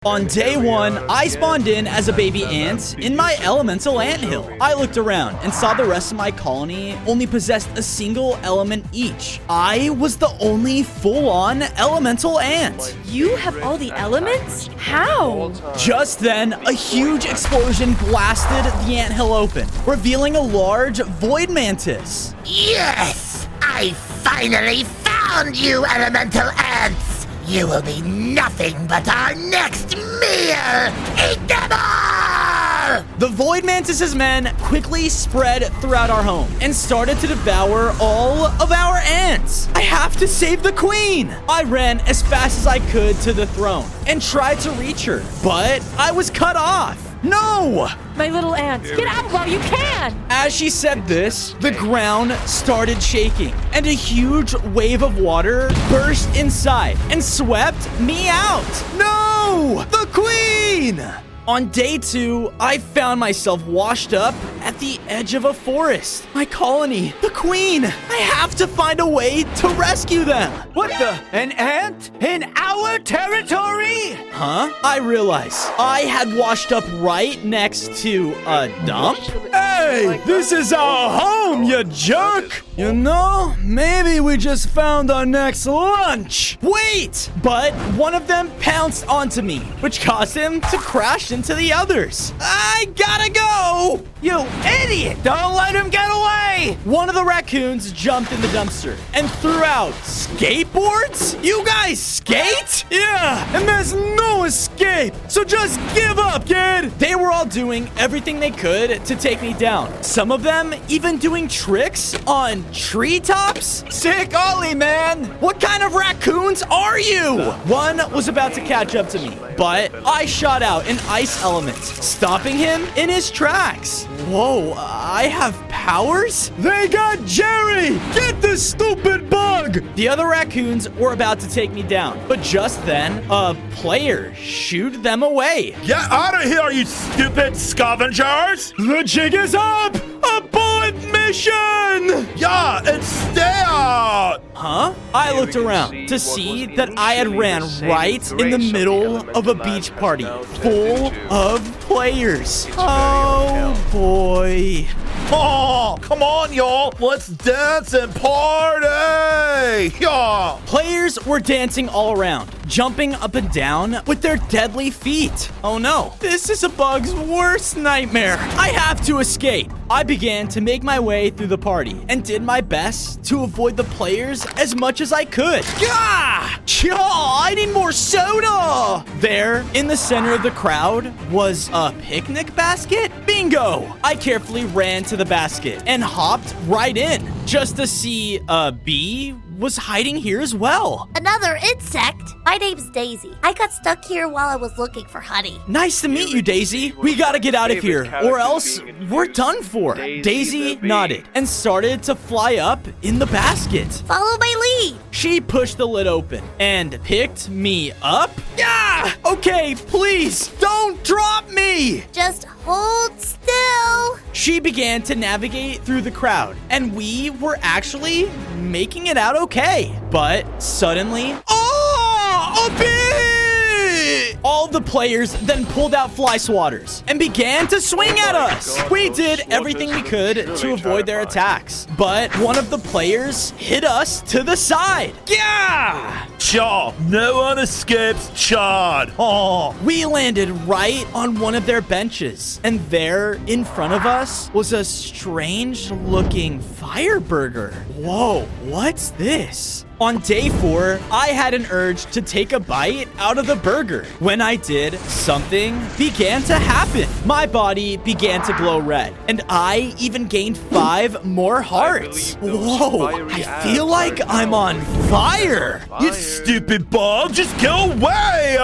On day 1, I spawned in as a baby ant in my elemental anthill. I looked around and saw the rest of my colony only possessed a single element each. I was the only full-on elemental ant. You have all the elements? How? Just then, a huge explosion blasted the anthill open, revealing a large Void Mantis. Yes! I finally found you, elemental ants! You will be nothing but our next meal! Eat them all! The Void Mantis' men quickly spread throughout our home and started to devour all of our ants. I have to save the queen! I ran as fast as I could to the throne and tried to reach her, but I was cut off. No! My little ants, get out while you can! As she said this, the ground started shaking, and a huge wave of water burst inside and swept me out. No! The queen! On day 2, I found myself washed up at the edge of a forest. My colony, the queen. I have to find a way to rescue them. What the? An ant? In our territory? Huh? I realized I had washed up right next to a dump. Hey, this is our home, you jerk! You know, maybe we just found our next lunch. Wait! But one of them pounced onto me, which caused him to crash into the others. I gotta go! You idiot! Don't let him get away! One of the raccoons jumped in the dumpster and threw out skateboards? You guys skate? Yeah, and there's no escape, so just give up, kid! They were all doing everything they could to take me down. Some of them even doing tricks on treetops? Sick Ollie, man! What kind of raccoons are you? One was about to catch up to me, but I shot out an ice element, stopping him in his tracks. Whoa, I have powers? They got Jerry! Get this stupid bug! The other raccoons were about to take me down, but just then, a player shooed them away. Get out of here, you stupid scavengers! The jig is up! A bullet mission! Yeah, and stay out! Huh? I looked around to see that I had ran right in the middle of a beach party full of players. Oh boy. Oh, come on, y'all. Let's dance and party! Yeah. Players were dancing all around, jumping up and down with their deadly feet. Oh no, this is a bug's worst nightmare. I have to escape. I began to make my way through the party and did my best to avoid the players as much as I could. Gah! I need more soda! There, in the center of the crowd, was a picnic basket. Bingo! I carefully ran to the basket and hopped right in just to see a bee was hiding here as well. Another insect? My name's Daisy. I got stuck here while I was looking for honey. Nice to meet you, Daisy. We gotta get out of here, or else we're done for. Daisy nodded and started to fly up in the basket. Follow my lead. She pushed the lid open and picked me up. Yeah! Okay, please, don't drop me! Just hold still. She began to navigate through the crowd, and we were actually making it out okay. But suddenly, a bee! All the players then pulled out fly swatters and began to swing at us. We did everything we could to avoid their attacks, but one of the players hit us to the side. Yeah! Chaw, no one escapes Chad. Oh. We landed right on one of their benches, and there in front of us was a strange looking fire burger. Whoa, what's this? On day 4, I had an urge to take a bite out of the burger. When I did, something began to happen. My body began to glow red, and I even gained 5 more hearts. Whoa, I feel like I'm on fire. You stupid bug, just go away!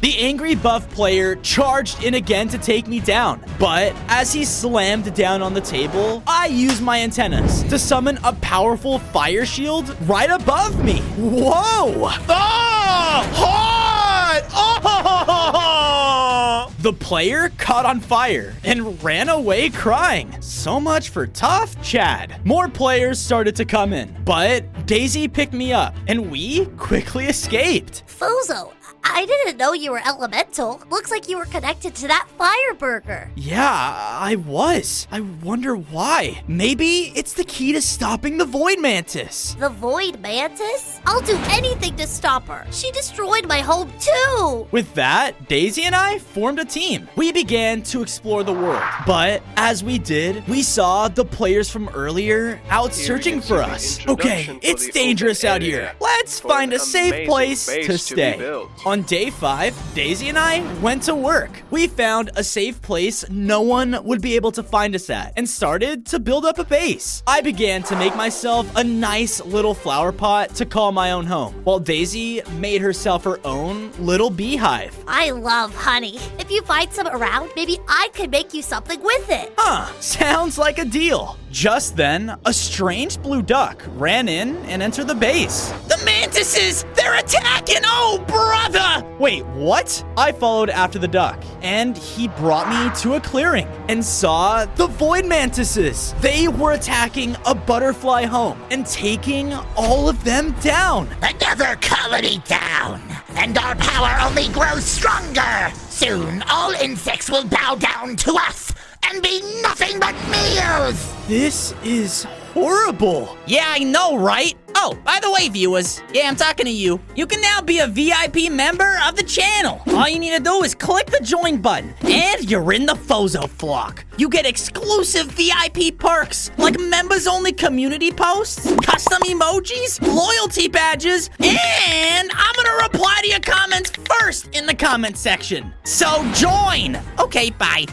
The angry buff player charged in again to take me down, but as he slammed down on the table, I used my antennas to summon a powerful fire shield right above me. Whoa! Ah! Hot! Oh! The player caught on fire and ran away crying. So much for tough Chad. More players started to come in, but Daisy picked me up and we quickly escaped. Fuzo, I didn't know you were elemental. Looks like you were connected to that fire burger. Yeah, I was. I wonder why. Maybe it's the key to stopping the Void Mantis. The Void Mantis? I'll do anything to stop her. She destroyed my home too. With that, Daisy and I formed a team. We began to explore the world, but as we did, we saw the players from earlier out searching for us. Okay, it's dangerous out here. Let's find a safe place to stay. On day 5, Daisy and I went to work. We found a safe place no one would be able to find us at and started to build up a base. I began to make myself a nice little flower pot to call my own home, while Daisy made herself her own little beehive. I love honey. If you find some around, maybe I could make you something with it. Huh, sounds like a deal. Just then, a strange blue duck ran in and entered the base. The mantises! They're attacking! Oh, brother! Wait, what? I followed after the duck, and he brought me to a clearing and saw the Void Mantises. They were attacking a butterfly home and taking all of them down. Another colony down, and our power only grows stronger. Soon, all insects will bow down to us and be nothing but meals. This is horrible. Yeah, I know, right? Oh, by the way, viewers, yeah, I'm talking to you. You can now be a VIP member of the channel. All you need to do is click the join button, and you're in the Fozo flock. You get exclusive VIP perks, like members-only community posts, custom emojis, loyalty badges, and I'm gonna reply to your comments first in the comment section. So join! Okay, bye.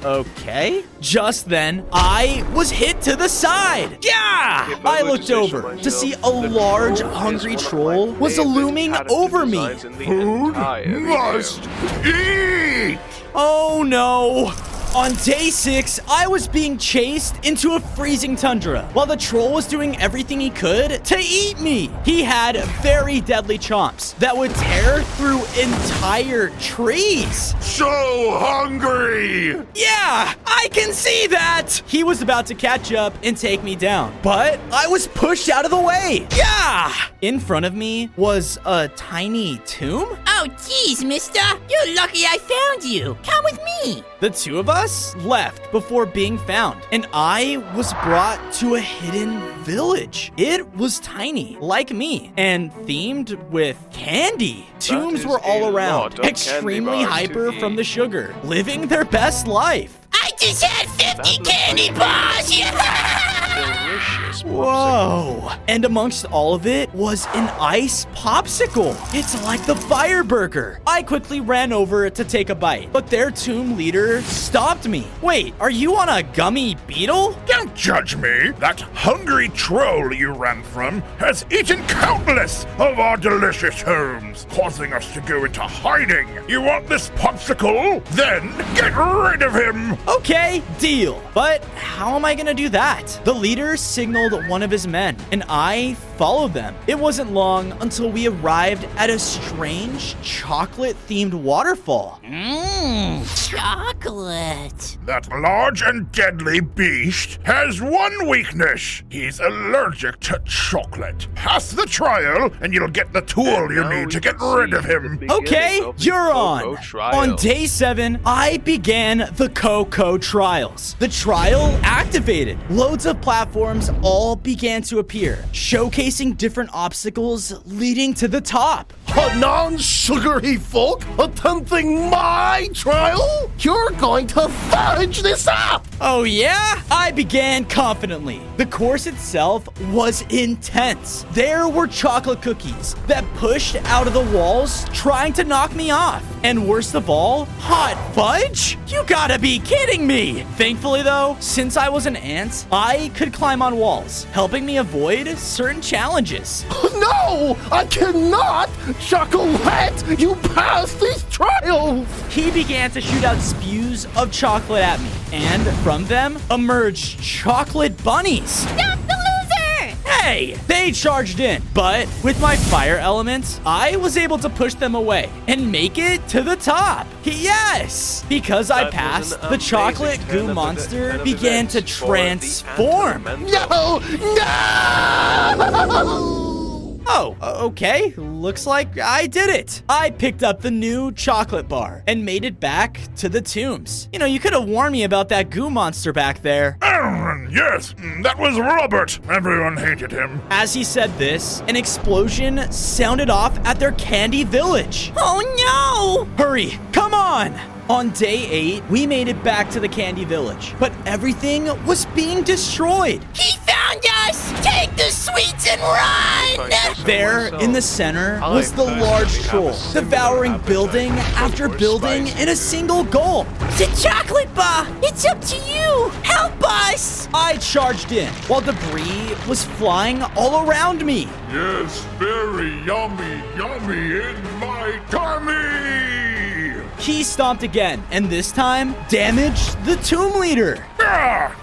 Okay. Just then, I was hit to the side. Yeah! I looked over to see a large, hungry troll was looming over me. Food must eat. Oh no! On day 6, I was being chased into a freezing tundra while the troll was doing everything he could to eat me. He had very deadly chomps that would tear through entire trees. So hungry. Yeah, I can see that. He was about to catch up and take me down, but I was pushed out of the way. Yeah! In front of me was a tiny tomb. Oh, geez, mister. You're lucky I found you. Come with me. The two of us left before being found, and I was brought to a hidden village. It was tiny, like me, and themed with candy. Tombs were all around, extremely hyper from the sugar, living their best life. I just had 50 candy bars. Delicious. Whoa! And amongst all of it was an ice popsicle. It's like the fire burger. I quickly ran over to take a bite, but their tomb leader stopped me. Wait, are you on a gummy beetle? Don't judge me. That hungry troll you ran from has eaten countless of our delicious homes, causing us to go into hiding. You want this popsicle? Then get rid of him. Okay, deal. But how am I gonna do that? The leader signaled one of his men, and I followed them. It wasn't long until we arrived at a strange chocolate-themed waterfall. Chocolate. That large and deadly beast has one weakness. He's allergic to chocolate. Pass the trial, and you'll get the tool you need to get rid of him. Okay, you're on. On day 7, I began the Coco trials. The trial activated. Loads of platforms all began to appear, showcasing different obstacles leading to the top. A non-sugary folk attempting my trial? You're going to fudge this up! Oh yeah? I began confidently. The course itself was intense. There were chocolate cookies that pushed out of the walls trying to knock me off. And worst of all, hot fudge? You gotta be kidding me! Thankfully though, since I was an ant, I could climb on walls, helping me avoid certain challenges. No! I cannot! Chocolate! You passed these trials! He began to shoot out spews of chocolate at me, and from them emerged chocolate bunnies. Stop the loser! Hey, they charged in, but with my fire elements, I was able to push them away and make it to the top. Yes, because I passed, the chocolate goo monster began to transform. No! No! Oh, okay. Looks like I did it. I picked up the new chocolate bar and made it back to the tombs. You know, you could have warned me about that goo monster back there. Yes, that was Robert. Everyone hated him. As he said this, an explosion sounded off at their candy village. Oh no! Hurry, come on! On day 8, we made it back to the candy village, but everything was being destroyed. He found us! Take the sweets and run! There, in the center, was the large troll, devouring building after building in a single gulp. The chocolate bar! It's up to you! Help us! I charged in, while debris was flying all around me. Yes, very yummy in my tummy! He stomped again, and this time, damaged the tomb leader.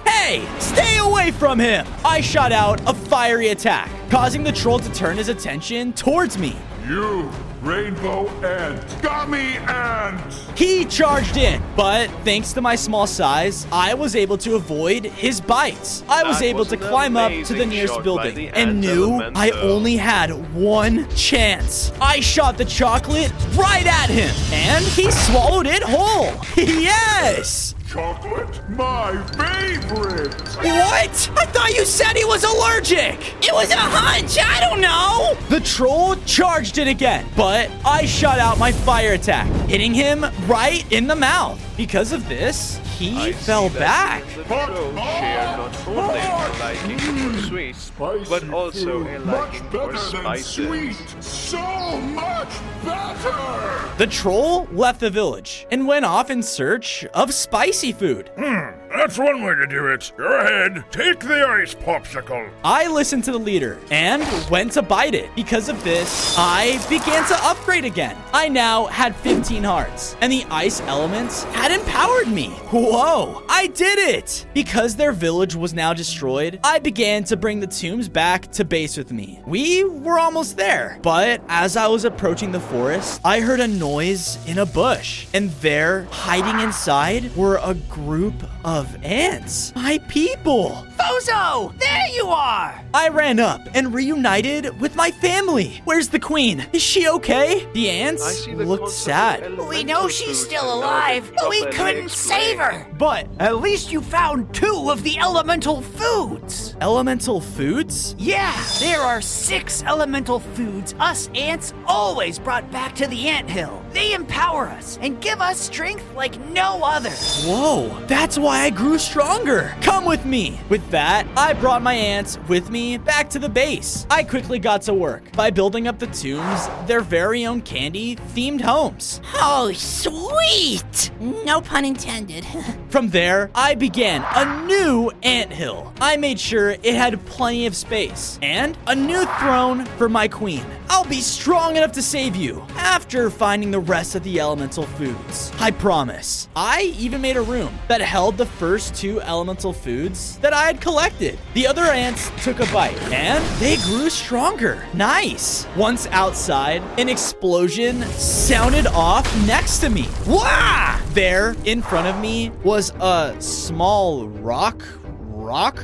Hey, stay away from him! I shot out a fiery attack, causing the troll to turn his attention towards me. You, rainbow ant, gummy ant! He charged in, but thanks to my small size, I was able to avoid his bites. I was able to climb up to the nearest building and knew I only had one chance. I shot the chocolate right at him, and he swallowed it whole. Yes! Chocolate, my favorite! What? I thought you said he was allergic! It was a hunch! I don't know! The troll charged it again, but I shot out my fire attack, hitting him right in the mouth. Because of this, he fell back. The trolls share not only a liking for sweets, but also a liking for spices. So much better! The troll left the village and went off in search of spicy food. That's one way to do it. Go ahead, take the ice popsicle. I listened to the leader and went to bite it. Because of this, I began to upgrade again. I now had 15 hearts, and the ice elements had empowered me. Whoa, I did it! Because their village was now destroyed, I began to bring the tombs back to base with me. We were almost there, but as I was approaching the forest, I heard a noise in a bush, and there, hiding inside, were a group of ants. My people. Bozo! There you are! I ran up and reunited with my family. Where's the queen? Is she okay? The ants looked sad. We know she's still alive, but we couldn't save her. But At least you found 2 of the elemental foods. elemental foods? Yeah, there are 6 elemental foods us ants always brought back to the anthill. They empower us and give us strength like no other. Whoa, that's why I grew stronger. Come with me. With that, I brought my ants with me back to the base. I quickly got to work by building up the tombs, their very own candy-themed homes. Oh, sweet! No pun intended. From there, I began a new anthill. I made sure it had plenty of space and a new throne for my queen. I'll be strong enough to save you after finding the rest of the elemental foods. I promise. I even made a room that held the first 2 elemental foods that I had collected. The other ants took a bite and they grew stronger. Nice. Once outside, an explosion sounded off next to me. Wah! There, in front of me, was a small rocker? Rock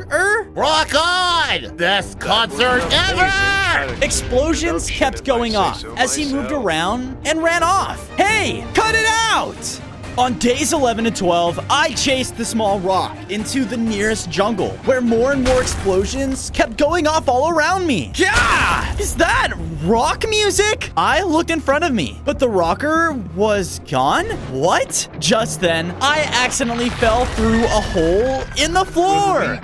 on! Best concert ever! Explosions kept going off as he moved around and ran off. Hey, cut it out! On days 11 and 12, I chased the small rock into the nearest jungle, where more and more explosions kept going off all around me. Yeah! Is that rock music? I looked in front of me, but the rocker was gone? What? Just then, I accidentally fell through a hole in the floor.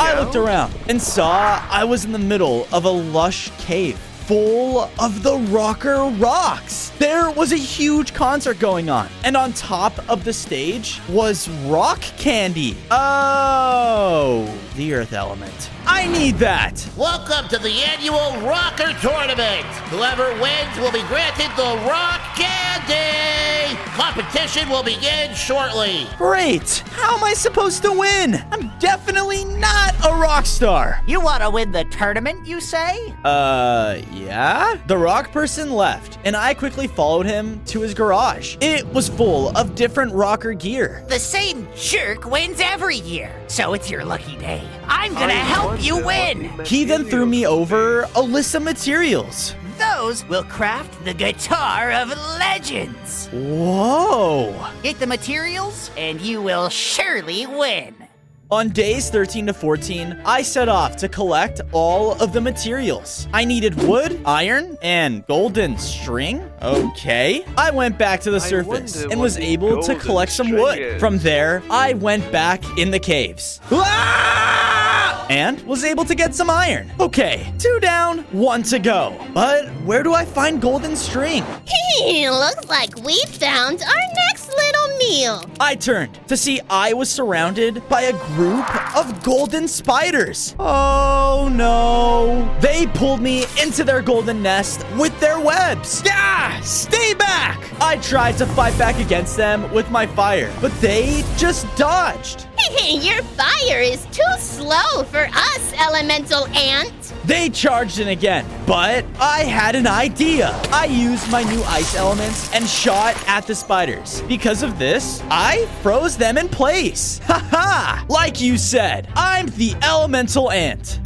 I looked around and saw I was in the middle of a lush cave full of the rocker rocks. There was a huge concert going on, and on top of the stage was rock candy. Oh, the earth element. I need that. Welcome to the annual Rocker Tournament. Whoever wins will be granted the Rock Candy. competition will begin shortly. Great! How am I supposed to win? I'm definitely not a rock star. You want to win the tournament, you say? Yeah? The rock person left, and I quickly followed him to his garage. It was full of different rocker gear. The same jerk wins every year, so it's your lucky day. I'm gonna help you win. He then threw me over a list of materials. Those will craft the Guitar of Legends. Whoa! Get the materials, and you will surely win. On days 13 to 14, I set off to collect all of the materials. I needed wood, iron, and golden string. Okay. I went back to the surface wonder and what was the able to golden collect some string wood. is. From there, I went back in the caves. Ah! And was able to get some iron. Okay, 2 down, 1 to go. But where do I find golden string? Looks like we found our next little meal. I turned to see I was surrounded by a group of golden spiders. Oh no. They pulled me into their golden nest with their webs. Yeah, stay back. I tried to fight back against them with my fire, but they just dodged. Your fire is too slow for us, elemental ant. They charged in again, but I had an idea. I used my new ice elements and shot at the spiders. Because of this, I froze them in place. Haha! Like you said, I'm the elemental ant.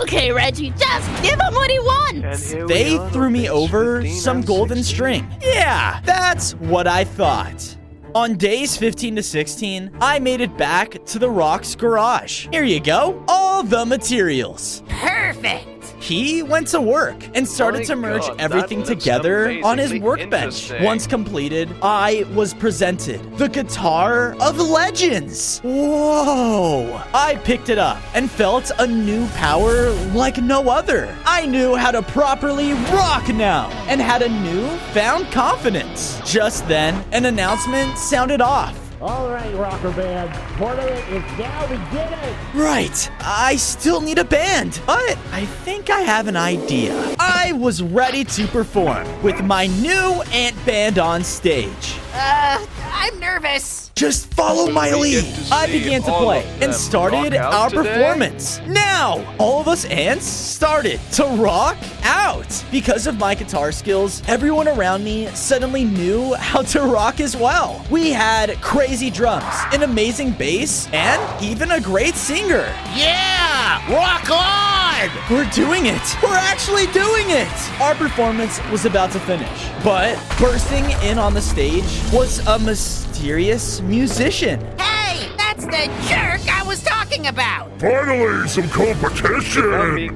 Okay, Reggie, just give him what he wants. They threw me over some golden string. Yeah, that's what I thought. On days 15 to 16, I made it back to the Rock's garage. Here you go, all the materials. Perfect. He went to work and started My to merge God, everything that looks together on his amazingly workbench. interesting. Once completed, I was presented the Guitar of Legends. Whoa! I picked it up and felt a new power like no other. I knew how to properly rock now and had a new-found confidence. Just then, an announcement sounded off. All right, rocker band. Tournament is now beginning. Right, I still need a band, but I think I have an idea. I was ready to perform with my new ant band on stage. I'm nervous. Just follow my lead. I began to play and started our performance. Now, all of us ants started to rock out. Because of my guitar skills, everyone around me suddenly knew how to rock as well. We had crazy drums, an amazing bass, and even a great singer. Yeah! Rock on! We're doing it! We're actually doing it! Our performance was about to finish, but bursting in on the stage was a mysterious musician. Hey, that's the jerk I was talking about. Finally, some competition! Let me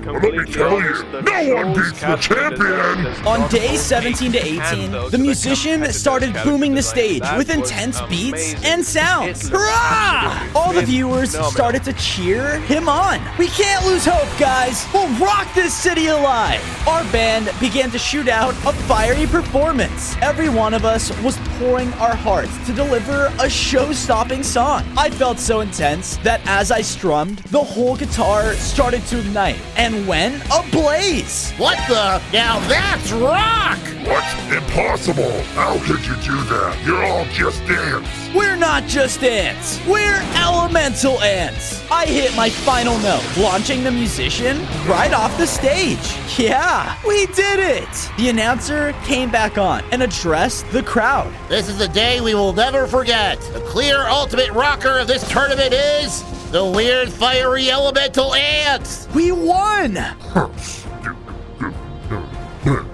tell you, no one beats the champion! On day 17 to 18, the musician started booming the stage with intense beats and sounds. Hurrah! All the viewers started to cheer him on. We can't lose hope, guys. We'll rock this city alive. Our band began to shoot out a fiery performance. Every one of us was pouring our hearts to deliver a show-stopping song. I felt so intense that as I strummed, the whole guitar started to ignite and went ablaze. What the? Now that's rock! What? Impossible! How could you do that? You're all just ants! We're not just ants. We're elemental ants. I hit my final note, launching the musician right off the stage. Yeah, we did it. The announcer came back on and addressed the crowd. This is a day we will never forget. The clear ultimate rocker of this tournament is the weird fiery elemental ants. We won.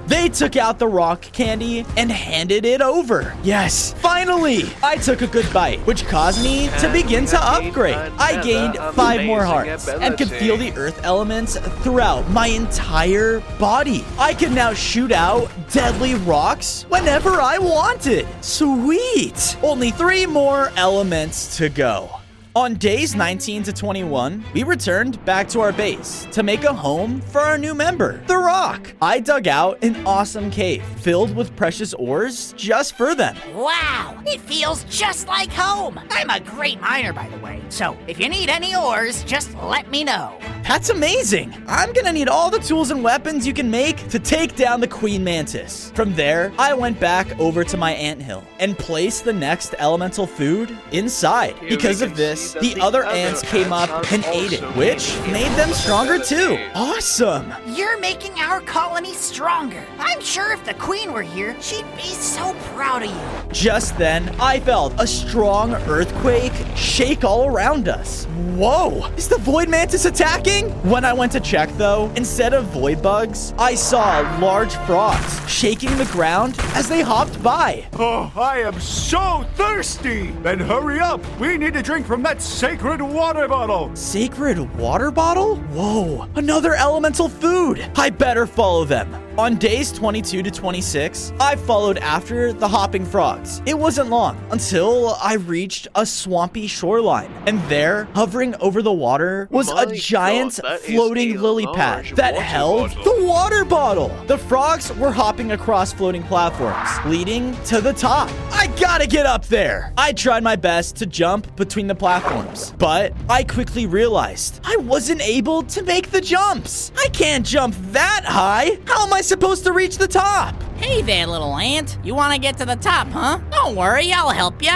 They took out the rock candy and handed it over. Yes, finally! I took a good bite, which caused me to begin to upgrade. I gained 5 more hearts and could feel the earth elements throughout my entire body. I could now shoot out deadly rocks whenever I wanted. Sweet! Only 3 more elements to go. On days 19 to 21, we returned back to our base to make a home for our new member, The Rock. I dug out an awesome cave filled with precious ores just for them. Wow, it feels just like home. I'm a great miner, by the way. So if you need any ores, just let me know. That's amazing. I'm gonna need all the tools and weapons you can make to take down the Queen Mantis. From there, I went back over to my anthill and placed the next elemental food inside. Here Because we of can this, see the that other the ants other came ants up are and ate it, also which eating made them the stronger too. skeleton. Awesome. You're making our colony stronger. I'm sure if the queen were here, she'd be so proud of you. Just then, I felt a strong earthquake shake all around us. Whoa, is the Void Mantis attacking? When I went to check though, instead of void bugs, I saw large frogs shaking the ground as they hopped by. Oh, I am so thirsty! Then hurry up! We need to drink from that sacred water bottle! Sacred water bottle? Whoa, another elemental food. I better follow them. On days 22 to 26, I followed after the hopping frogs. It wasn't long until I reached a swampy shoreline. And there, hovering over the water, was My a giant God, that is floating a lily pad large that water held bottle. the water bottle. The frogs were hopping across floating platforms, leading to the top. I gotta get up there. I tried my best to jump between the platforms, but I quickly realized I wasn't able to make the jumps. I can't jump that high. How am I supposed to reach the top? Hey there, little ant. You want to get to the top, huh? Don't worry, I'll help you.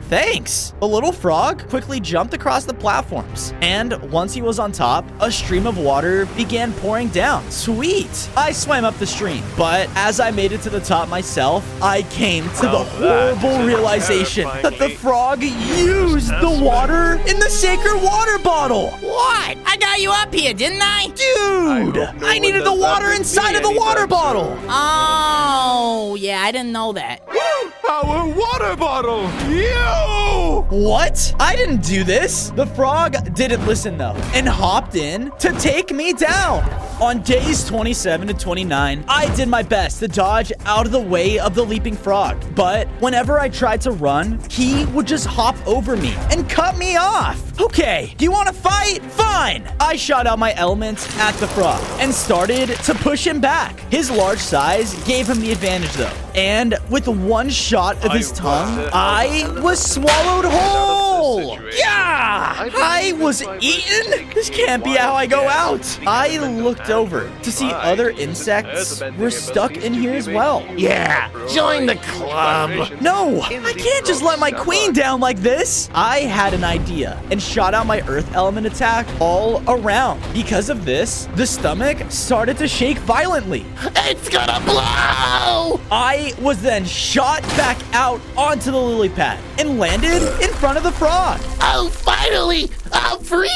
Thanks. The little frog quickly jumped across the platforms, and once he was on top, a stream of water began pouring down. Sweet. I swam up the stream, but as I made it to the top myself, I came to the Now that horrible is a realization that the terrifyingly frog used the water in the sacred water bottle. What? I got you up here, didn't I? Dude, hope no I one needed does the that water with inside me of the water anytime bottle. soon. Oh, yeah, I didn't know that. Our water bottle! You! What? I didn't do this. The frog didn't listen though and hopped in to take me down. On days 27 to 29, I did my best to dodge out of the way of the leaping frog. But whenever I tried to run, he would just hop over me and cut me off. Okay, do you want to fight? Fine. I shot out my elements at the frog and started to push him back. His large size gave him the advantage though. And with one shot of his tongue, I was swallowed whole. Yeah! I was eaten? This can't be how I go out. I looked over to see other insects were stuck in here as well. Yeah, join the club. No, I can't just let my queen down like this. I had an idea and shot out my earth element attack all around. Because of this, the stomach started to shake violently. It's gonna blow! I was then shot back out onto the lily pad and landed in front of the frog. Oh, finally! I'm free!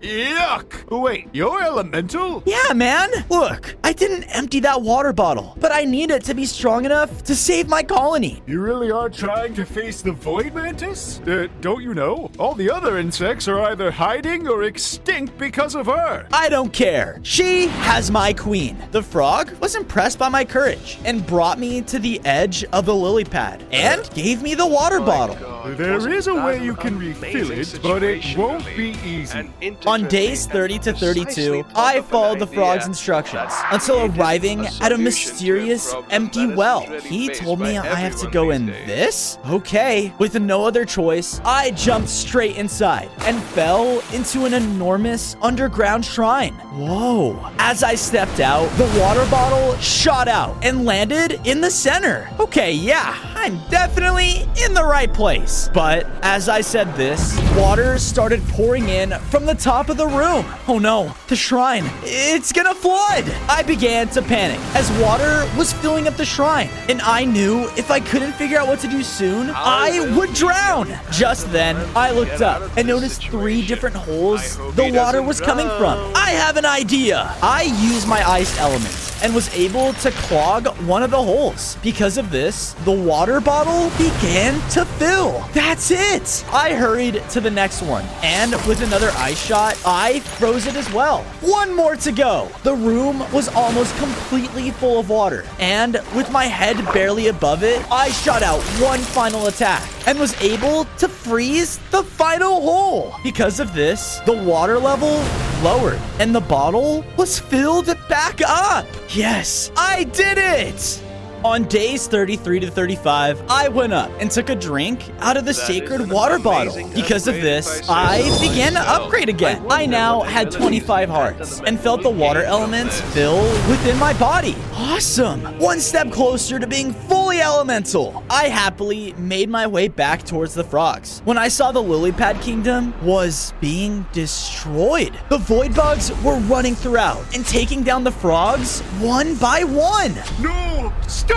Yuck! Wait, you're elemental? Yeah, man. Look, I didn't empty that water bottle, but I need it to be strong enough to save my colony. You really are trying to face the Void Mantis? Don't you know? All the other insects are either hiding or extinct because of her. I don't care. She has my queen. The frog was impressed by my courage and brought me to the edge of the lily pad and gave me the water bottle. There is a way you can refill it, but it won't be easy. On days 30 to 32, I followed the frog's instructions until arriving at a mysterious empty well. He told me I have to go in this? Okay. With no other choice, I jumped straight inside and fell into an enormous underground shrine. Whoa. As I stepped out, the water bottle shot out and landed in the center. Okay, yeah, I'm definitely in the right place. But as I said this, water started pouring in from the top of the room. Oh no, the shrine, it's gonna flood. I began to panic as water was filling up the shrine, and I knew if I couldn't figure out what to do soon, I would drown. Just then, I looked up and noticed 3 different holes the water was coming from. I have an idea. I used my ice element and was able to clog one of the holes. Because of this, the water bottle began to fill. That's it. I hurried to the next one, and with another ice shot, I froze it as well. One more to go. The room was almost completely full of water, and with my head barely above it, I shot out one final attack and was able to freeze the final hole. Because of this, the water level lowered and the bottle was filled back up. Yes, I did it. On days 33 to 35, I went up and took a drink out of the sacred water bottle. Because of this, I began to upgrade again. I now had 25 hearts and felt the water elements fill within my body. Awesome. One step closer to being fully elemental. I happily made my way back towards the frogs when I saw the lily pad kingdom was being destroyed. The void bugs were running throughout and taking down the frogs one by one. No! Stop!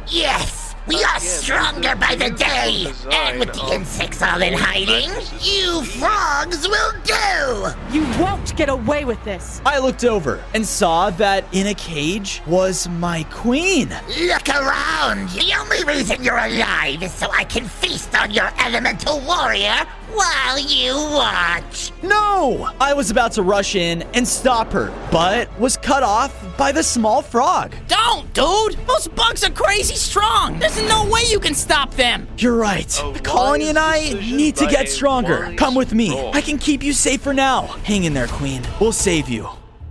Yes, we are stronger by the day. And with the insects all in hiding, you frogs will do. You won't get away with this. I looked over and saw that in a cage was my queen. Look around. The only reason you're alive is so I can feast on your elemental warrior while you watch. No! I was about to rush in and stop her, but was cut off by the small frog. Don't, dude! Those bugs are crazy strong! There's no way you can stop them! You're right. The colony and I need to get stronger. Come with me. I can keep you safe for now. Hang in there, Queen. We'll save you.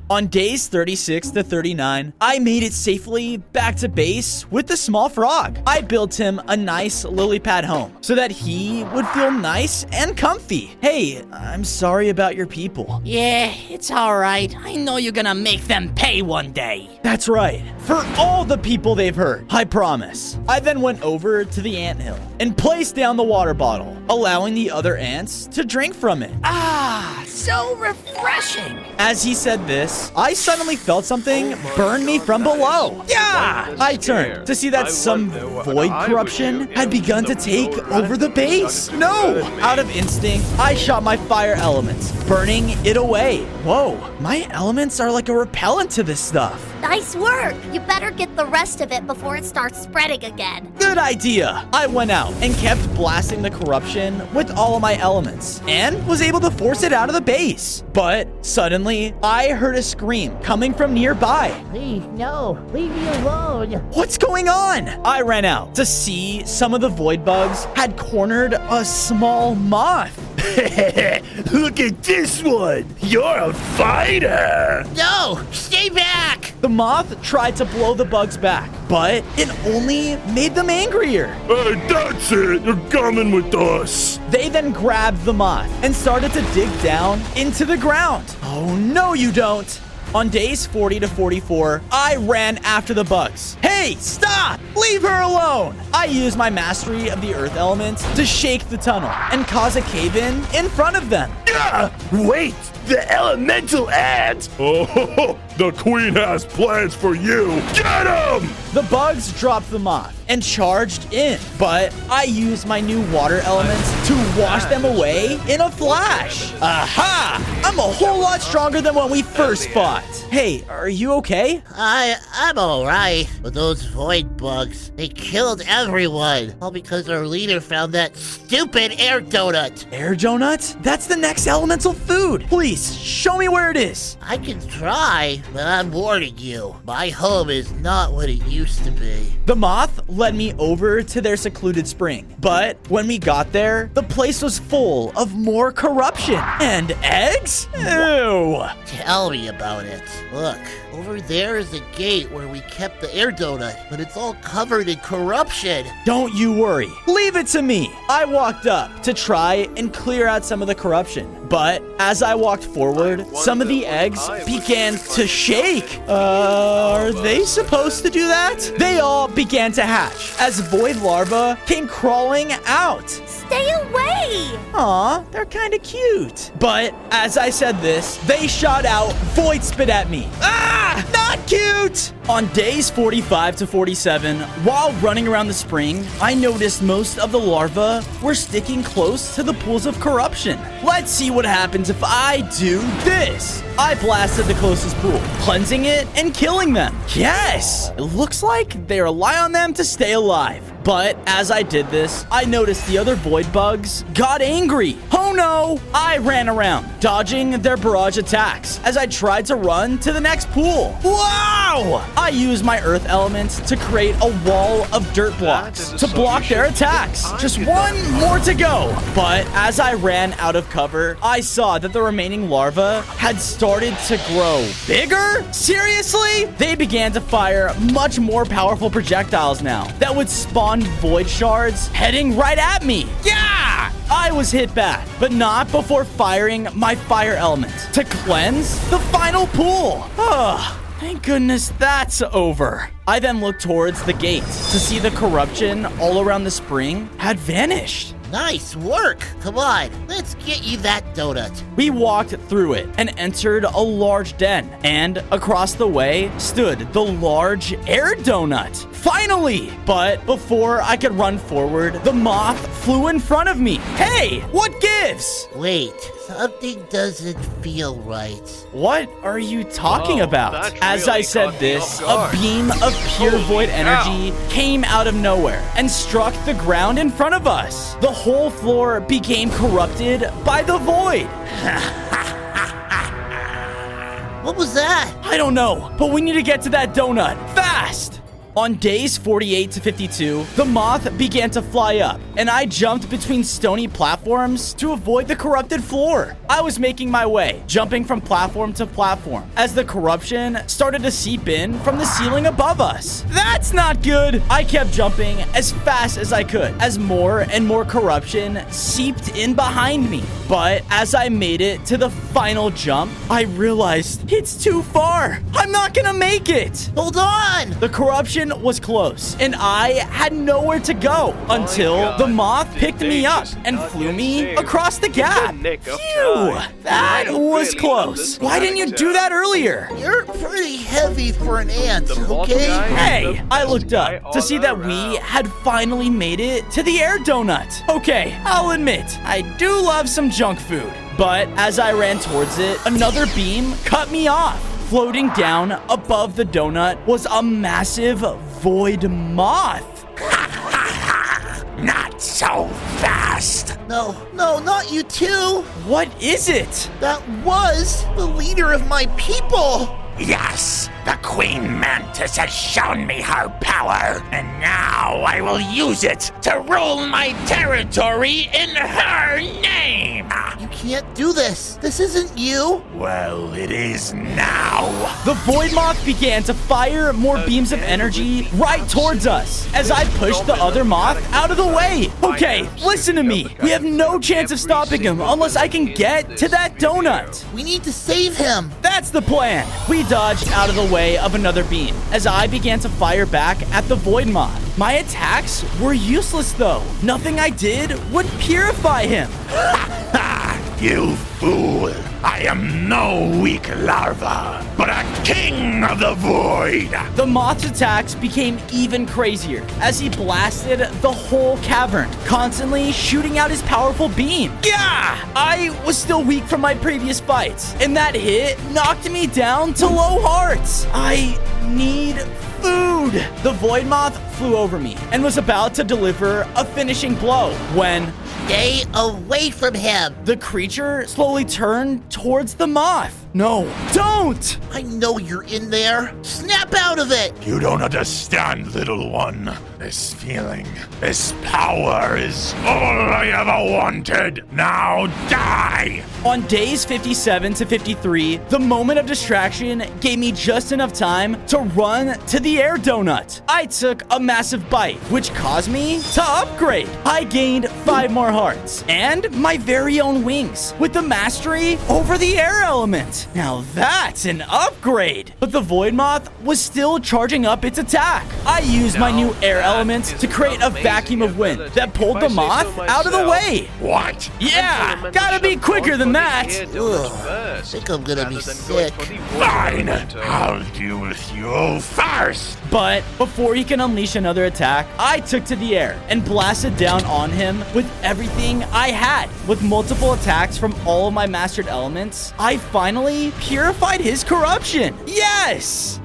On days 36 to 39, I made it safely back to base with the small frog. I built him a nice lily pad home so that he would feel nice and comfy. Hey, I'm sorry about your people. Yeah, it's alright. I know you're gonna make them pay one day. That's right. For all the people they've hurt, I promise. I then went over to the anthill and placed down the water bottle, allowing the other ants to drink from it. Ah, so refreshing. As he said this, I suddenly felt something burn me from below. Yeah! I turned to see that some void corruption had begun to take over the base. No! Out of instinct, I shot my fire elements, burning it away. Whoa, my elements are like a repellent to this stuff. Nice work. You better get the rest of it before it starts spreading again. Good idea. I went out and kept blasting the corruption with all of my elements and was able to force it out of the base. But suddenly, I heard a scream coming from nearby. Please, no. Leave me alone. What's going on? I ran out to see some of the void bugs had cornered a small moth. Look at this one. You're a fighter. No, stay back. The moth tried to blow the bugs back, but it only made them angrier. Hey, that's it. You're coming with us. They then grabbed the moth and started to dig down into the ground. Oh, no, you don't. On days 40 to 44, I ran after the bugs. Hey, stop! Leave her alone! I used my mastery of the earth elements to shake the tunnel and cause a cave-in in front of them. Wait, the elemental ant? Oh, the queen has plans for you. Get him! The bugs dropped the moth and charged in, but I used my new water elements to wash them away in a flash. Aha! I'm a whole lot stronger than when we first fought. Hey, are you okay? I'm alright. But those void bugs, they killed everyone. All because our leader found that stupid air donut. Air donut? That's the next elemental food. Please, show me where it is. I can try, but I'm warning you. My home is not what it used to be. The moth led me over to their secluded spring. But when we got there, the place was full of more corruption. And eggs? Ew. Tell me about it. Look, over there is a gate where we kept the air donut, but it's all covered in corruption. Don't you worry. Leave it to me. I walked up to try and clear out some of the corruption. But as I walked forward, some of the eggs began to shake. Are they supposed to do that? They all began to hatch as void larvae came crawling out. Stay away! Aw, they're kind of cute. But as I said this, they shot out void spit at me. Ah, not cute! On days 45 to 47, while running around the spring, I noticed most of the larvae were sticking close to the pools of corruption. Let's see what happens if I do this. I blasted the closest pool, cleansing it and killing them. Yes! It looks like they rely on them to stay alive. But as I did this, I noticed the other void bugs got angry. Oh no! I ran around, dodging their barrage attacks as I tried to run to the next pool. Wow! I used my earth elements to create a wall of dirt blocks to block their attacks. Just one more to go. But as I ran out of cover, I saw that the remaining larvae had started to grow bigger. Seriously? They began to fire much more powerful projectiles now that would spawn void shards heading right at me. Yeah! I was hit bad, but not before firing my fire element to cleanse the final pool. Thank goodness that's over. I then looked towards the gate to see the corruption all around the spring had vanished. Nice work. Come on, let's get you that donut. We walked through it and entered a large den, and across the way stood the large air donut. Finally! But before I could run forward, the moth flew in front of me. Hey, what gives? Wait, something doesn't feel right. What are you talking about? that As really I said caught me this, off a guard. beam of pure Holy void cow. energy came out of nowhere and struck the ground in front of us. The whole floor became corrupted by the void. What was that? I don't know, but we need to get to that donut fast. On days 48 to 52, the moth began to fly up, and I jumped between stony platforms to avoid the corrupted floor. I was making my way, jumping from platform to platform, as the corruption started to seep in from the ceiling above us. That's not good! I kept jumping as fast as I could, as more and more corruption seeped in behind me. But as I made it to the final jump, I realized it's too far. I'm not gonna make it! Hold on! The corruption was close, and I had nowhere to go until God, the moth did picked they me up just and not flew get me saved across the in the gap. nick of Phew! time? That I was really close. love this Why didn't you do that earlier? You're pretty heavy for an ant, The bottom okay? guy- Hey, the I best looked guy up to all see that we around. had finally made it to the air donut. Okay, I'll admit, I do love some junk food. But as I ran towards it, another beam cut me off. Floating down above the donut was a massive void moth. Not so fast! No, not you too! What is it? That was the leader of my people! Yes, the Queen Mantis has shown me her power, and now I will use it to rule my territory in her name. You can't do this. This isn't you. Well, it is now. The void moth began to fire more beams of energy right towards us as I pushed the other moth out of the way. Okay, listen to me. We have no chance of stopping him unless I can get to that donut. We need to save him. That's the plan. We dodged out of the way of another beam as I began to fire back at the void moth. My attacks were useless though. Nothing I did would purify him. You fool! I am no weak larva, but a king of the void! The moth's attacks became even crazier as he blasted the whole cavern, constantly shooting out his powerful beam. Yeah! I was still weak from my previous fights, and that hit knocked me down to low hearts. I need food. The void moth flew over me and was about to deliver a finishing blow when Stay away from him. the creature slowly turned towards the moth. No, don't! I know you're in there. Snap out of it. You don't understand, little one. This feeling, this power is all I ever wanted. Now die! On days 57 to 53, the moment of distraction gave me just enough time to run to the air donut. I took a massive bite, which caused me to upgrade. I gained 5 more hearts and my very own wings with the mastery over the air element. Now that's an upgrade. But the void moth was still charging up its attack. I used my new air element to create a vacuum of wind that pulled the moth out of the way. What? Yeah, gotta be quicker than that. Ugh, I think I'm gonna be sick. Fine! I'll deal with you first! But before he can unleash another attack, I took to the air and blasted down on him with everything I had. With multiple attacks from all of my mastered elements, I finally purified his corruption. Yes!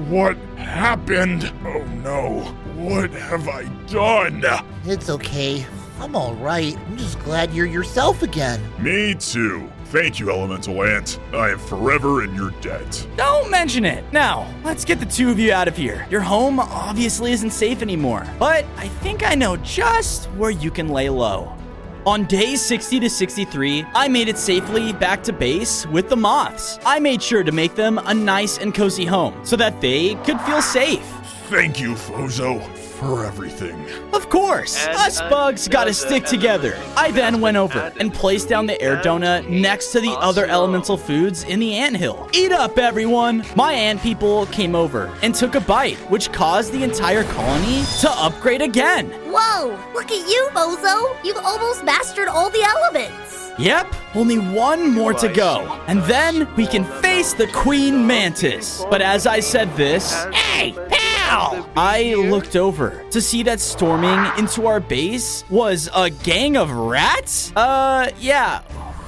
What happened? Oh no, what have I done? It's okay. I'm all right. I'm just glad you're yourself again. Me too. Thank you, Elemental Ant. I am forever in your debt. Don't mention it. Now, let's get the two of you out of here. Your home obviously isn't safe anymore, but I think I know just where you can lay low. On days 60 to 63, I made it safely back to base with the moths. I made sure to make them a nice and cozy home so that they could feel safe. Thank you, Fozo, for everything. Of course, us bugs gotta stick together. I then went over and placed down the air donut next to the other elemental foods in the anthill. Eat up, everyone! My ant people came over and took a bite, which caused the entire colony to upgrade again. Whoa, look at you, Bozo. You've almost mastered all the elements. Yep, only one more to go. And then we can face the Queen Mantis. But as I said this, Hey, pal! I looked over to see that storming into our base was a gang of rats? Yeah.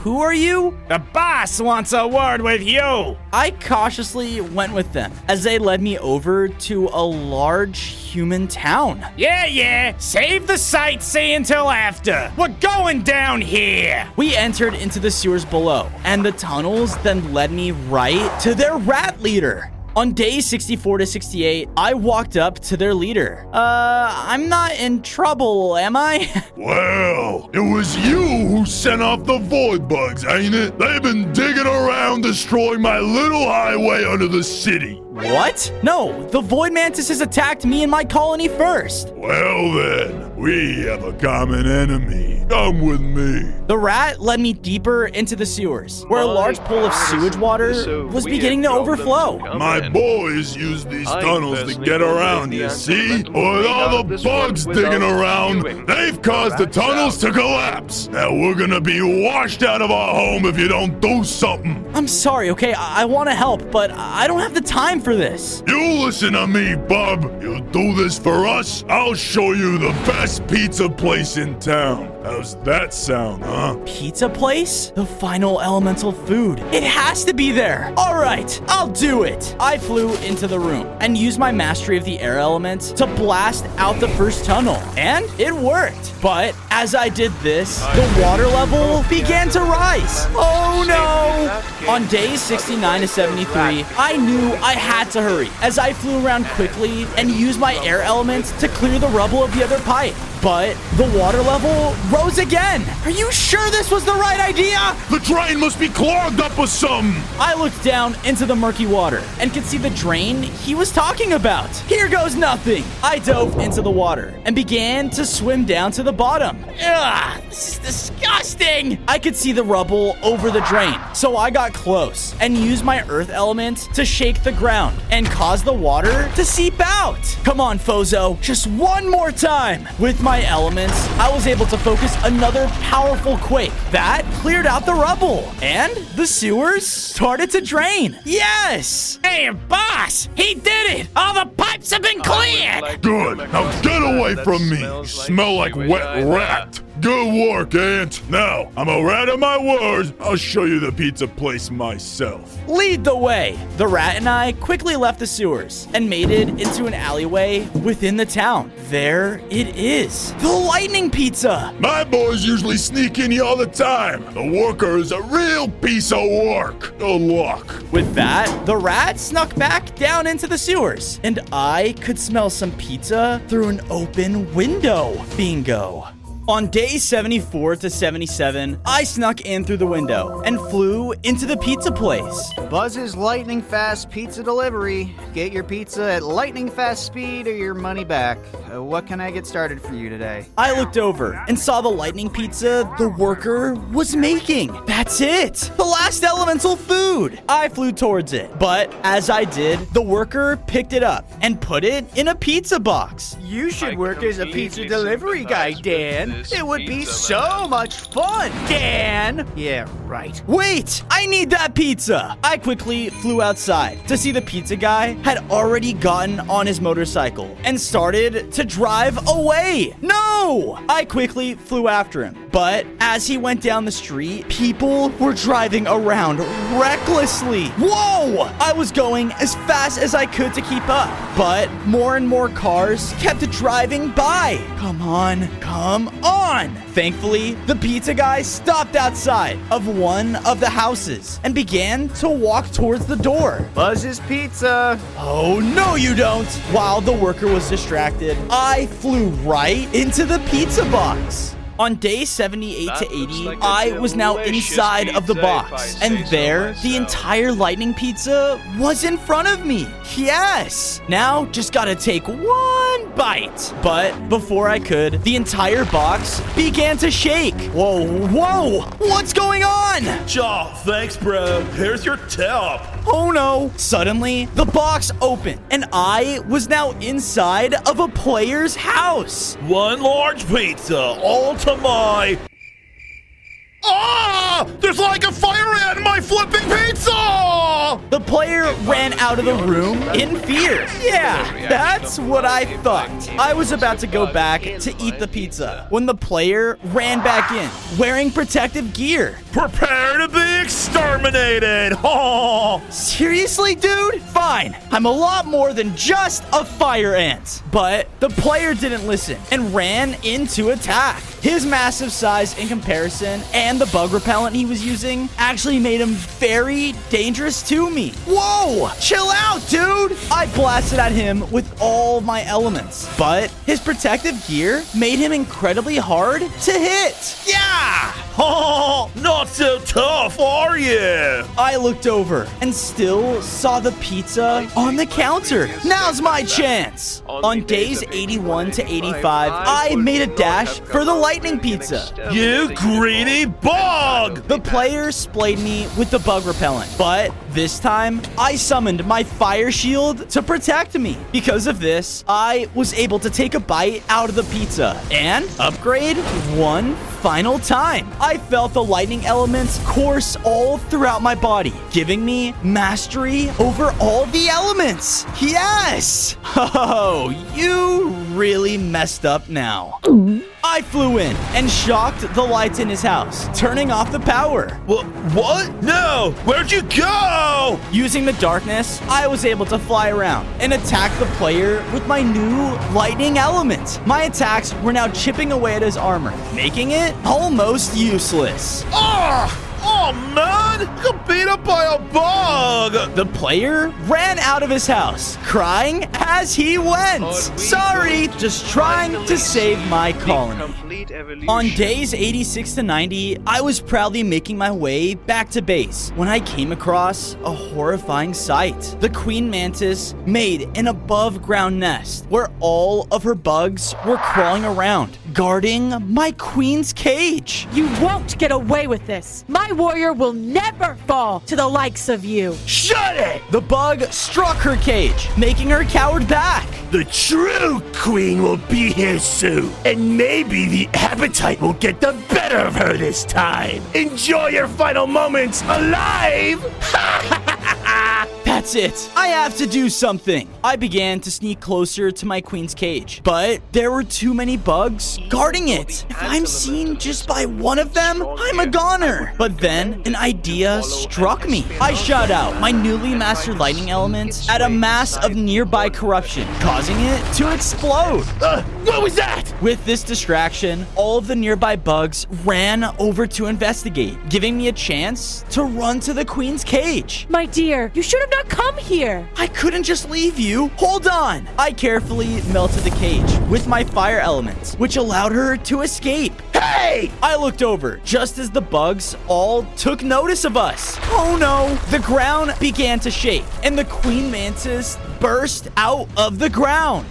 Who are you? The boss wants a word with you. I cautiously went with them as they led me over to a large human town. Yeah. Save the sightseeing till after. We're going down here. We entered into the sewers below, and the tunnels then led me right to their rat leader. On days 64 to 68, I walked up to their leader. I'm not in trouble, am I? Well, it was you who sent off the void bugs, ain't it? They've been digging around, destroying my little highway under the city. What? No, the Void Mantis has attacked me and my colony first. Well then, we have a common enemy. Come with me. The rat led me deeper into the sewers, where a large pool of sewage water was beginning to overflow. My boys use these tunnels to get around, you see? With all the bugs digging around, they've caused the tunnels to collapse. Now we're gonna be washed out of our home if you don't do something. I'm sorry, okay? I want to help, but I don't have the time for this. You listen to me, bub. You do this for us, I'll show you the best pizza place in town. How's that sound, huh? Pizza place? The final elemental food. It has to be there. All right, I'll do it. I flew into the room and used my mastery of the air element to blast out the first tunnel. And it worked. But as I did this, the water level began to rise. Oh no! On days 69 to 73, I knew I had to hurry as I flew around quickly and used my air element to clear the rubble of the other pipe. But the water level rose again. Are you sure this was the right idea? The drain must be clogged up with something. I looked down into the murky water and could see the drain he was talking about. Here goes nothing. I dove into the water and began to swim down to the bottom. Ugh, this is disgusting. I could see the rubble over the drain, so I got close and used my earth element to shake the ground and cause the water to seep out. Come on, Fozo, just one more time. With my elements, I was able to focus another powerful quake that cleared out the rubble, and the sewers started to drain. Yes! Hey, boss! He did it! All the pipes have been cleared! Good. Now get away from me. You smell like wet rat. Good work, Ant. Now, I'm a rat of my word. I'll show you the pizza place myself. Lead the way. The rat and I quickly left the sewers and made it into an alleyway within the town. There it is. The lightning pizza. My boys usually sneak in here all the time. The worker is a real piece of work. Good luck. With that, the rat snuck back down into the sewers, and I could smell some pizza through an open window. Bingo. On day 74 to 77, I snuck in through the window and flew into the pizza place. Buzz's lightning fast pizza delivery. Get your pizza at lightning fast speed or your money back. What can I get started for you today? I looked over and saw the lightning pizza the worker was making. That's it! The last elemental food! I flew towards it, but as I did, the worker picked it up and put it in a pizza box. You should work as a pizza delivery guy, Dan. It would be so much fun, Dan! Yeah, right. Wait! I need that pizza! I quickly flew outside to see the pizza guy had already gotten on his motorcycle and started to drive away. No! I quickly flew after him, But as he went down the street, people were driving around recklessly. Whoa! I was going as fast as I could to keep up, but more and more cars kept driving by. Come on, come on! Thankfully, the pizza guy stopped outside of one of the houses and began to walk towards the door. Buzz's Pizza. Oh, no you don't! While the worker was distracted, I flew right into the pizza box. On day 78 to 80, I was now inside of the box, and there, the entire lightning pizza was in front of me. Yes! Now, just gotta take one bite. But before I could, the entire box began to shake. Whoa, whoa! What's going on? Aw, thanks, bro. Here's your tip. Oh no! Suddenly, the box opened, and I was now inside of a player's house. One large pizza, all to my... Ah! There's like a fire ant in my flipping pizza! The player ran out of the room in fear. Yeah, that's what I thought. I was about to go back to eat the pizza when the player ran back in, wearing protective gear. Prepare to be exterminated! Oh! Seriously, dude? Fine. I'm a lot more than just a fire ant. But the player didn't listen and ran into attack. His massive size in comparison and the bug repellent he was using actually made him very dangerous to me. Whoa! Chill out, dude! I blasted at him with all my elements, but his protective gear made him incredibly hard to hit. Yeah! Oh, not so tough, are you? I looked over and still saw the pizza on the counter. Now's my chance. On days 81 to 85, I made a dash for the lightning pizza. You greedy bug! The player splayed me with the bug repellent, but this time I summoned my fire shield to protect me. Because of this, I was able to take a bite out of the pizza and upgrade one final time. I felt the lightning elements course all throughout my body, giving me mastery over all the elements. Yes! Oh, you really messed up now. I flew in and shocked the lights in his house, turning off the power. What? No! Where'd you go? Using the darkness, I was able to fly around and attack the player with my new lightning element. My attacks were now chipping away at his armor, making it almost useless. Oh, man! Got beat up by a bug! The player ran out of his house, crying as he went. Sorry, just trying to save my colony. On days 86 to 90, I was proudly making my way back to base when I came across a horrifying sight. The Queen Mantis made an above-ground nest where all of her bugs were crawling around, guarding my queen's cage. You won't get away with this. My warrior will never fall to the likes of you. Shut it! The bug struck her cage, making her cowered back. The true queen will be here soon, and maybe the appetite will get the better of her this time. Enjoy your final moments alive! That's it. I have to do something. I began to sneak closer to my queen's cage, but there were too many bugs guarding it. If I'm seen just by one of them, I'm a goner. But then an idea struck me. I shot out my newly mastered lightning element at a mass of nearby corruption, causing it to explode. What was that? With this distraction, all of the nearby bugs ran over to investigate, giving me a chance to run to the queen's cage. My dear, you should have not come here. I couldn't just leave you. Hold on. I carefully melted the cage with my fire element, which allowed her to escape. Hey! I looked over just as the bugs all took notice of us. Oh no! The ground began to shake, and the Queen Mantis burst out of the ground.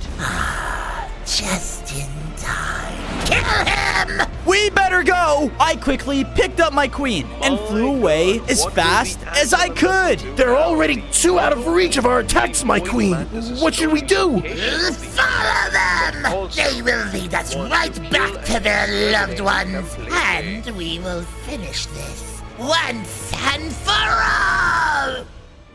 Just in time. Kill him! We better go! I quickly picked up my queen and flew away as fast as I could. They're already too out of reach of our attacks, my queen. What should we do? Follow them! They will lead us right back to their loved ones. And we will finish this once and for all!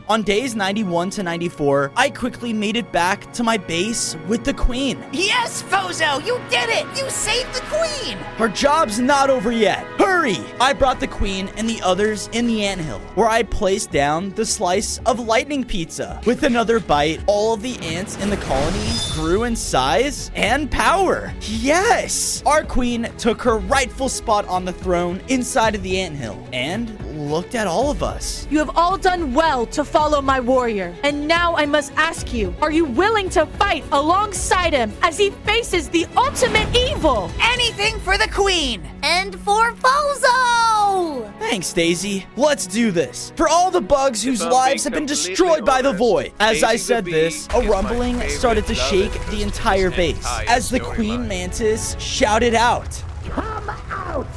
On days 91 to 94, I quickly made it back to my base with the queen. Yes, Fozo, you did it! You saved the queen! Her job's not over yet. Hurry! I brought the queen and the others in the anthill, where I placed down the slice of lightning pizza. With another bite, all of the ants in the colony grew in size and power. Yes! Our queen took her rightful spot on the throne inside of the anthill and looked at all of us. You have all done well to follow my warrior. And now I must ask you, are you willing to fight alongside him as he faces the ultimate evil? Anything for the queen! And for Fozo! Thanks, Daisy. Let's do this. For all the bugs whose lives have been destroyed by the void. As I said this, a rumbling started to shake the entire base as the Queen Mantis shouted out, Come out,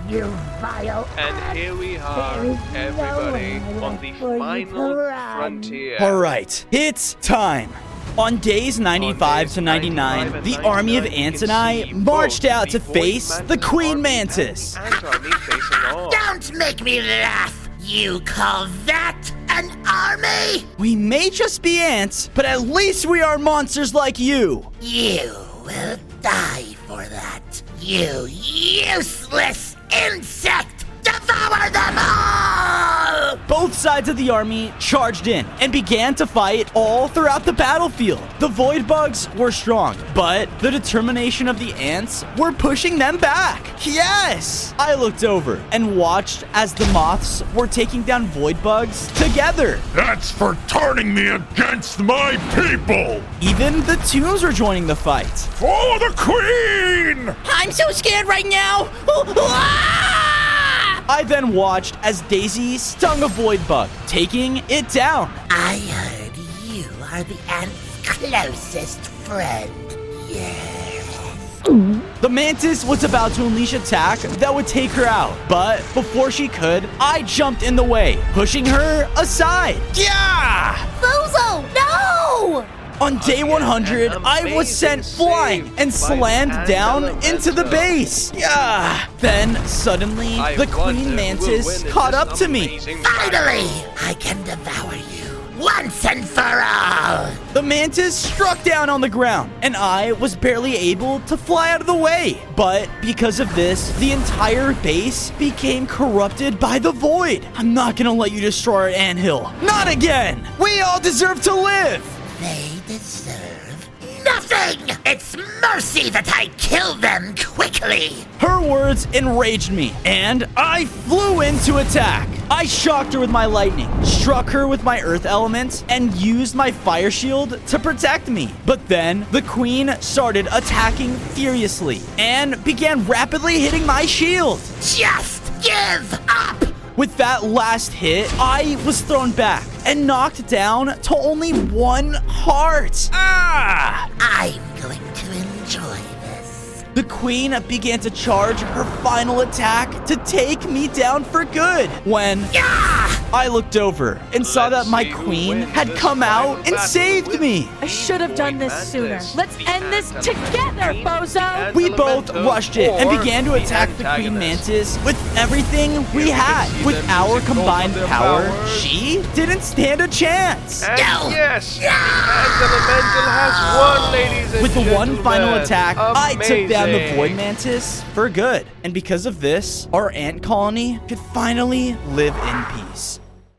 you vile And here we are, everybody, on the final frontier. all right, it's time. On days 95 to 99, the army of ants and I marched out to face the Queen Mantis. Don't make me laugh! You call that an army? We may just be ants, but at least we are monsters like you. You will die for that. You useless insect! Devour them all! Both sides of the army charged in and began to fight all throughout the battlefield. The void bugs were strong, but the determination of the ants were pushing them back. Yes! I looked over and watched as the moths were taking down void bugs together. That's for turning me against my people! Even the tombs were joining the fight. For the queen! I'm so scared right now. I then watched as Daisy stung a void bug, taking it down. I heard you are the ant's closest friend. Yes. The mantis was about to unleash an attack that would take her out, but before she could, I jumped in the way, pushing her aside. Yeah! Fozo, no! On day 100, I was sent flying and slammed down into the base. Yeah. Then, suddenly, the Queen Mantis caught up to me. Finally, I can devour you once and for all. The mantis struck down on the ground, and I was barely able to fly out of the way. But because of this, the entire base became corrupted by the void. I'm not gonna let you destroy our anthill. Not again! We all deserve to live! They deserve nothing! It's mercy that I kill them quickly! Her words enraged me, and I flew in to attack. I shocked her with my lightning, struck her with my earth element, and used my fire shield to protect me. But then, the queen started attacking furiously, and began rapidly hitting my shield. Just give up! With that last hit, I was thrown back and knocked down to only 1 heart. Ah! I'm going to enjoy this. The queen began to charge her final attack to take me down for good. When I looked over and saw that my queen had come out and saved me. I should have done this sooner. Let's end this together, Bozo! We both rushed in and began to attack the Queen Mantis with everything we had. With our combined power, she didn't stand a chance. And yes, the Ant Elemental has won, ladies and With the gentlemen. one final attack, I took down the Amazing. Void Mantis for good. And because of this, our ant colony could finally live in peace.